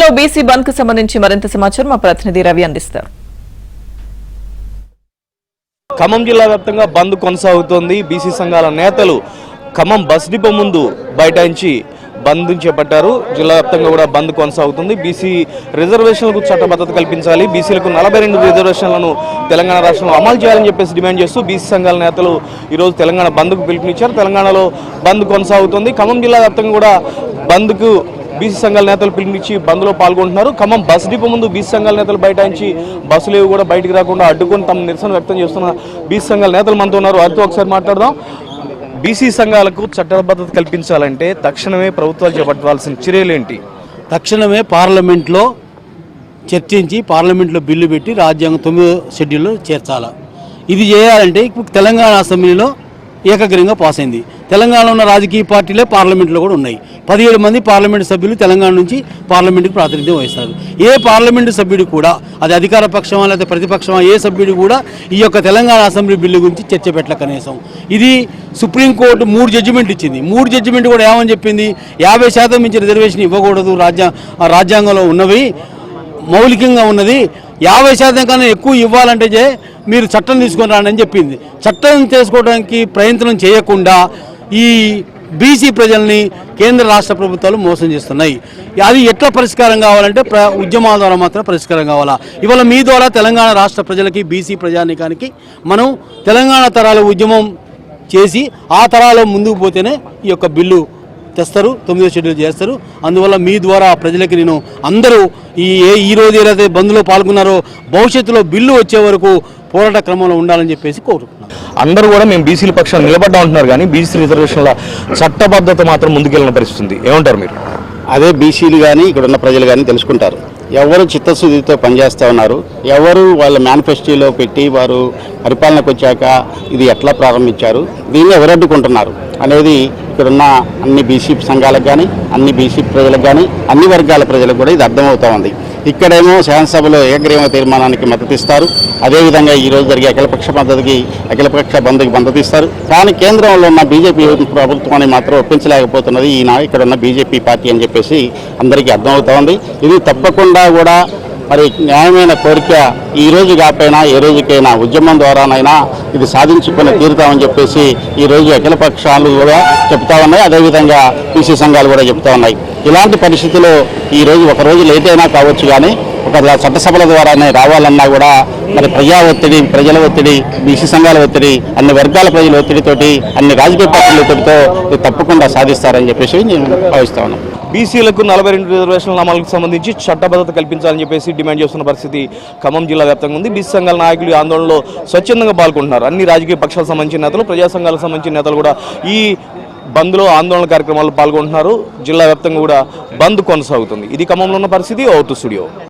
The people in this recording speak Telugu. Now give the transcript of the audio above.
ఖమ్మంలో బీసీ బంద్ కు సంబంధించి మరింత సమాచారం మా ప్రతినిధి రవి అందిస్తారు. ఖమ్మం జిల్లా వ్యాప్తంగా బంద్ కొనసాగుతోంది. బీసీ సంఘాల నేతలు ఖమ్మం బస్ డిపో ముందు బైఠాయించి బంద్ చేపట్టారు. జిల్లా వ్యాప్తంగా కూడా బంద్ కొనసాగుతుంది. బీసీ రిజర్వేషన్లకు చట్టబద్ధత కల్పించాలి, బీసీలకు 42 రిజర్వేషన్లను తెలంగాణ రాష్ట్రంలో అమలు చేయాలని చెప్పేసి డిమాండ్ చేస్తూ బీసీ సంఘాల నేతలు ఈరోజు తెలంగాణ బంద్కు పిలుపునిచ్చారు. తెలంగాణలో బంద్ కొనసాగుతుంది. ఖమ్మం జిల్లా వ్యాప్తంగా కూడా బంద్కు బీసీ సంఘాల నేతలు పిలుపునిచ్చి బంద్లో పాల్గొంటున్నారు. ఖమ్మం బస్ డిపో ముందు బీసీ సంఘాల నేతలు బైఠాయించి బస్సులు కూడా బయటికి రాకుండా అడ్డుకొని తమ నిరసన వ్యక్తం చేస్తున్న బీసీ సంఘాల నేతలు మనతో ఉన్నారు. వారితో ఒకసారి మాట్లాడదాం. బీసీ సంఘాలకు చట్టబద్ధత కల్పించాలంటే తక్షణమే ప్రభుత్వాలు చేపట్టాల్సిన చర్యలేంటి? తక్షణమే పార్లమెంట్లో చర్చించి పార్లమెంట్లో బిల్లు పెట్టి రాజ్యాంగం 9వ షెడ్యూల్లో చేర్చాలి. ఇది చేయాలంటే ఇప్పుడు తెలంగాణ అసెంబ్లీలో ఏకగ్రీవంగా పాస్ అయింది. తెలంగాణలో ఉన్న రాజకీయ పార్టీలే పార్లమెంట్లో కూడా ఉన్నాయి. 17 మంది పార్లమెంటు సభ్యులు తెలంగాణ నుంచి పార్లమెంటుకు ప్రాతినిధ్యం వహిస్తారు. ఏ పార్లమెంటు సభ్యుడు కూడా, అది అధికార పక్షమా లేదా ప్రతిపక్షమా, ఏ సభ్యుడు కూడా ఈ యొక్క తెలంగాణ అసెంబ్లీ బిల్లు గురించి చర్చ పెట్టలే కనీసం. ఇది సుప్రీంకోర్టు 3 జడ్జిమెంట్ ఇచ్చింది. 3 జడ్జిమెంట్ కూడా ఏమని చెప్పింది? 50% మించి రిజర్వేషన్ ఇవ్వకూడదు, రాజ్యాంగంలో ఉన్నవి మౌలికంగా ఉన్నది. 50% కన్నా ఎక్కువ ఇవ్వాలంటే మీరు చట్టం తీసుకొని రాండి అని చెప్పింది. చట్టం చేసుకోవడానికి ప్రయత్నం చేయకుండా ఈ బీసీ ప్రజల్ని కేంద్ర రాష్ట్ర ప్రభుత్వాలు మోసం చేస్తున్నాయి. అది ఎట్లా పరిష్కారం కావాలంటే ఉద్యమాల ద్వారా మాత్రం పరిష్కారం కావాలా. ఇవాళ మీ ద్వారా తెలంగాణ రాష్ట్ర ప్రజలకి, బీసీ ప్రజానీకానికి మనం తెలంగాణ తరాల ఉద్యమం చేసి ఆ తరాల ముందుకు పోతేనే ఈ యొక్క బిల్లు తెస్తారు, 9వ షెడ్యూల్ చేస్తారు. అందువల్ల మీ ద్వారా ప్రజలకి నేను అందరూ ఈ రోజు ఏదైతే బంద్లో పాల్గొన్నారో భవిష్యత్తులో బిల్లు వచ్చే వరకు పోరాట క్రమంలో ఉండాలని చెప్పేసి కోరుకుంటున్నాను. అందరూ కూడా మేము బీసీల పక్షాన్ని నిలబడ్డా ఉంటున్నారు, కానీ బీసీ రిజర్వేషన్ల చట్టబద్ధత మాత్రం ముందుకెళ్ళిన పరిస్థితి ఏమంటారు మీరు? అదే బీసీలు కానీ ఇక్కడ ఉన్న ప్రజలు కానీ తెలుసుకుంటారు. ఎవరు చిత్తశుద్ధితో పనిచేస్తూ ఉన్నారు, ఎవరు వాళ్ళ మేనిఫెస్టోలో పెట్టి వారు పరిపాలనకు వచ్చాక ఇది ఎట్లా ప్రారంభించారు, దీన్ని ఎవరు అడ్డుకుంటున్నారు అనేది ఇక్కడున్న అన్ని బీసీ సంఘాలకు కానీ, అన్ని బీసీ ప్రజలకు కానీ, అన్ని వర్గాల ప్రజలకు కూడా ఇది అర్థమవుతూ ఉంది. ఇక్కడేమో శాసనసభలో ఏకగ్రీవ తీర్మానానికి మద్దతు ఇస్తారు, అదేవిధంగా ఈరోజు జరిగే అఖిలపక్ష బంద్కి మద్దతు ఇస్తారు. కానీ కేంద్రంలో ఉన్న బీజేపీ ప్రభుత్వాన్ని మాత్రం ఒప్పించలేకపోతున్నది ఇక్కడ ఉన్న బీజేపీ పార్టీ అని చెప్పేసి అందరికీ అర్థమవుతూ ఉంది. ఇది తప్పకుండా కూడా మరి న్యాయమైన కోరిక ఈ రోజు కాకపోయినా ఏ రోజుకైనా ఉద్యమం ద్వారానైనా ఇది సాధించుకొని తీరుతామని చెప్పేసి ఈరోజు అఖిలపక్షాలు కూడా చెప్తా ఉన్నాయి, అదేవిధంగా బీసీ సంఘాలు కూడా చెప్తా ఉన్నాయి. ఇలాంటి పరిస్థితుల్లో ఈరోజు ఒకరోజు లేట్ అయినా కావచ్చు, కానీ ఒక చట్టసభల ద్వారానే రావాలన్నా కూడా మరి ప్రజా ఒత్తిడి, ప్రజల ఒత్తిడి, బీసీ సంఘాల ఒత్తిడి, అన్ని వర్గాల ప్రజల ఒత్తిడితోటి, అన్ని రాజకీయ పార్టీల ఒత్తిడితో ఇది తప్పకుండా సాధిస్తారని చెప్పేసి నేను భావిస్తా ఉన్నాను. బీసీలకు 42 రిజర్వేషన్ల అమలుకు సంబంధించి చట్టబద్ధత కల్పించాలని చెప్పేసి డిమాండ్ చేస్తున్న పరిస్థితి ఖమ్మం జిల్లా వ్యాప్తంగా ఉంది. బీసీ సంఘాల నాయకులు ఆందోళనలో స్వచ్ఛందంగా పాల్గొంటున్నారు. అన్ని రాజకీయ పక్షాలకు సంబంధించిన నేతలు, ప్రజా సంఘాలకు సంబంధించిన నేతలు కూడా ఈ బంద్లో ఆందోళన కార్యక్రమాల్లో పాల్గొంటున్నారు. జిల్లా వ్యాప్తంగా కూడా బంద్ కొనసాగుతుంది. ఇది ఖమ్మంలో ఉన్న పరిస్థితి. అవుతు స్టూడియో.